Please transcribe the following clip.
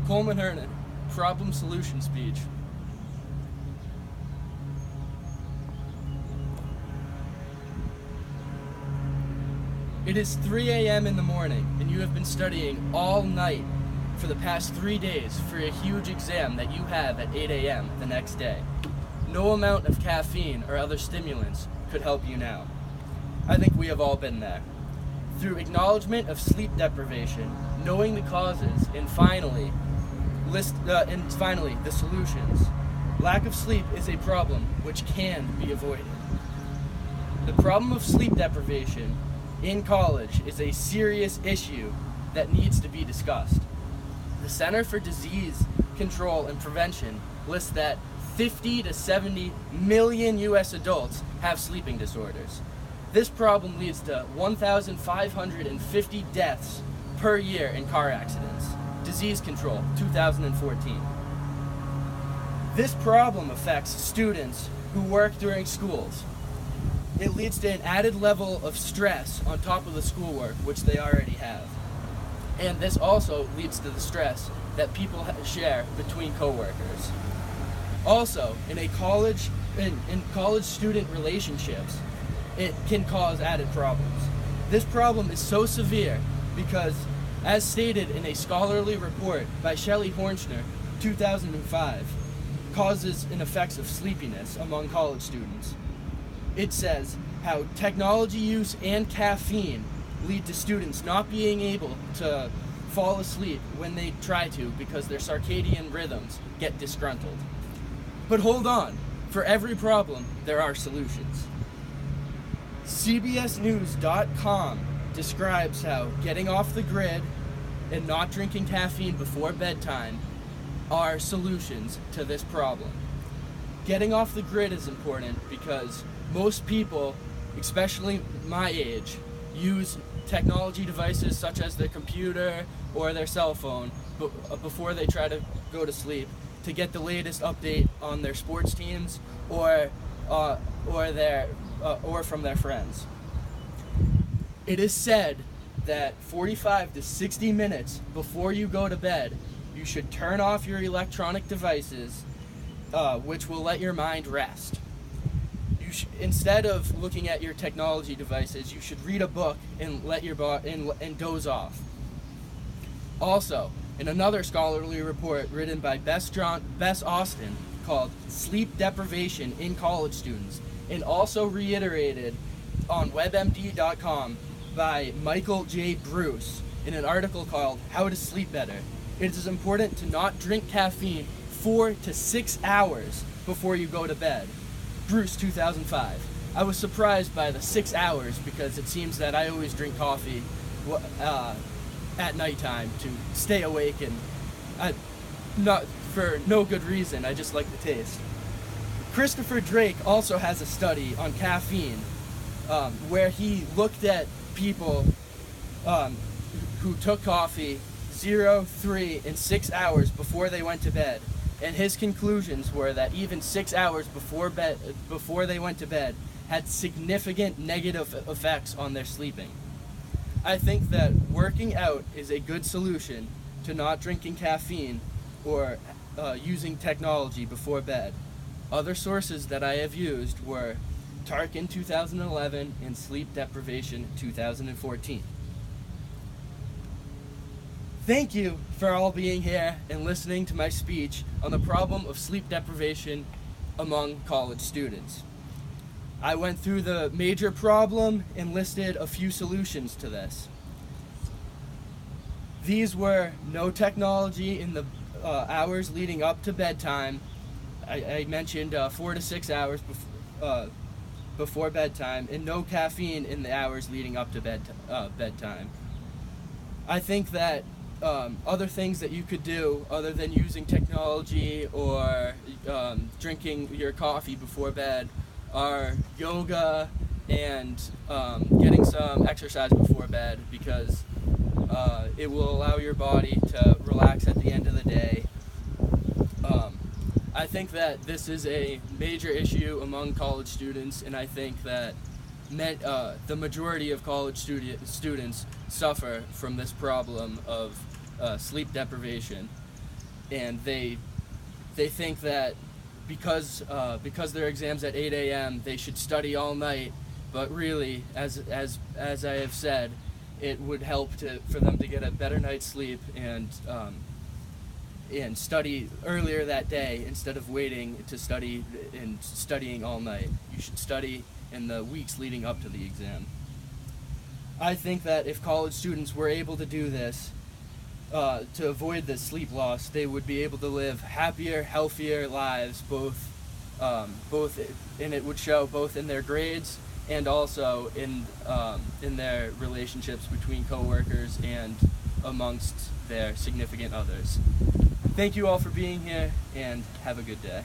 Coleman Hernon, problem solution speech. It is 3 a.m. in the morning, and you have been studying all night for the past 3 days for a huge exam that you have at 8 a.m. the next day. No amount of caffeine or other stimulants could help you now. I think we have all been there. Through acknowledgement of sleep deprivation, knowing the causes, and finally, the solutions. Lack of sleep is a problem which can be avoided. The problem of sleep deprivation in college is a serious issue that needs to be discussed. The Center for Disease Control and Prevention lists that 50 to 70 million U.S. adults have sleeping disorders. This problem leads to 1,550 deaths per year in car accidents. Disease Control, 2014. This problem affects students who work during schools. It leads to an added level of stress on top of the schoolwork, which they already have. And this also leads to the stress that people share between coworkers. Also, in college student relationships, it can cause added problems. This problem is so severe because, as stated in a scholarly report by Shelley Hornschner, 2005, causes and effects of sleepiness among college students. It says how technology use and caffeine lead to students not being able to fall asleep when they try to because their circadian rhythms get disgruntled. But hold on, for every problem, there are solutions. CBSNews.com describes how getting off the grid and not drinking caffeine before bedtime are solutions to this problem. Getting off the grid is important because most people, especially my age, use technology devices such as their computer or their cell phone before they try to go to sleep to get the latest update on their sports teams or from their friends. It is said that 45 to 60 minutes before you go to bed, you should turn off your electronic devices, which will let your mind rest. Instead of looking at your technology devices, you should read a book and let your and doze off. Also, in another scholarly report written by Bess Austin called "Sleep Deprivation in College Students," and also reiterated on WebMD.com by Michael J. Bruce in an article called "How to Sleep Better," it is important to not drink caffeine 4 to 6 hours before you go to bed. Bruce, 2005. I was surprised by the 6 hours because it seems that I always drink coffee at nighttime to stay awake, and not for no good reason. I just like the taste. Christopher Drake also has a study on caffeine where he looked at people who took coffee 0, 3, and 6 hours before they went to bed. And his conclusions were that even 6 hours before they went to bed had significant negative effects on their sleeping. I think that working out is a good solution to not drinking caffeine or using technology before bed. Other sources that I have used were Tarkin 2011 and Sleep Deprivation 2014. Thank you for all being here and listening to my speech on the problem of sleep deprivation among college students. I went through the major problem and listed a few solutions to this. These were no technology in the hours leading up to bedtime. I mentioned 4 to 6 hours before bedtime, and no caffeine in the hours leading up to bedtime. I think that other things that you could do other than using technology or drinking your coffee before bed are yoga and getting some exercise before bed, because it will allow your body to relax at the end of the day. I think that this is a major issue among college students, and I think that the majority of college students suffer from this problem of sleep deprivation. and they think that because their exams at 8 a.m. they should study all night, but really, as I have said, it would help for them to get a better night's sleep and study earlier that day instead of waiting to study and studying all night. You should study in the weeks leading up to the exam. I think that if college students were able to do this, to avoid this sleep loss, they would be able to live happier, healthier lives, both, and it would show both in their grades and also in their relationships between coworkers and amongst their significant others. Thank you all for being here, and have a good day.